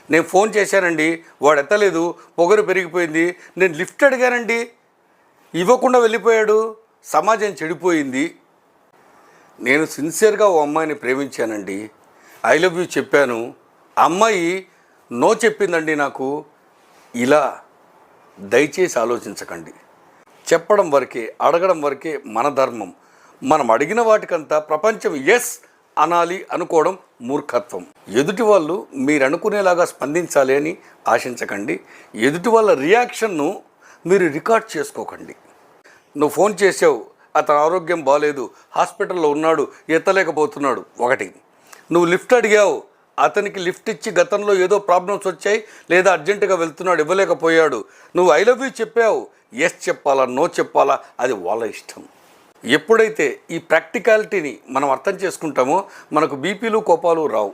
నేను ఫోన్ చేశానండి, వాడు ఎత్తలేదు, పొగరు పెరిగిపోయింది, నేను లిఫ్ట్ అడిగానండి, ఇవ్వకుండా వెళ్ళిపోయాడు, సమాజం చెడిపోయింది. నేను సిన్సియర్గా ఓ అమ్మాయిని ప్రేమించానండి, ఐ లవ్ యూ చెప్పాను, అమ్మాయి నో చెప్పిందండి నాకు. ఇలా దయచేసి ఆలోచించకండి. చెప్పడం వరకే, అడగడం వరకే మన ధర్మం. మనం అడిగిన వాటికంతా ప్రపంచం ఎస్ అనాలి అనుకోవడం మూర్ఖత్వం. ఎదుటి వాళ్ళు మీరు అనుకునేలాగా స్పందించాలి అని ఆశించకండి. ఎదుటి వాళ్ళ రియాక్షన్ను మీరు రికార్డ్ చేసుకోకండి. నువ్వు ఫోన్ చేసావు, అతని ఆరోగ్యం బాగాలేదు, హాస్పిటల్లో ఉన్నాడు, ఎత్తలేకపోతున్నాడు ఒకటి. నువ్వు లిఫ్ట్ అడిగావు, అతనికి లిఫ్ట్ ఇచ్చి గతంలో ఏదో ప్రాబ్లమ్స్ వచ్చాయి లేదా అర్జెంటుగా వెళ్తున్నాడు, ఇవ్వలేకపోయాడు. నువ్వు ఐ లవ్ యూ చెప్పావు, ఎస్ చెప్పాలా నో చెప్పాలా అది వాళ్ళ ఇష్టం. ఎప్పుడైతే ఈ ప్రాక్టికాలిటీని మనం అర్థం చేసుకుంటామో మనకు బీపీలు కోపాలు రావు.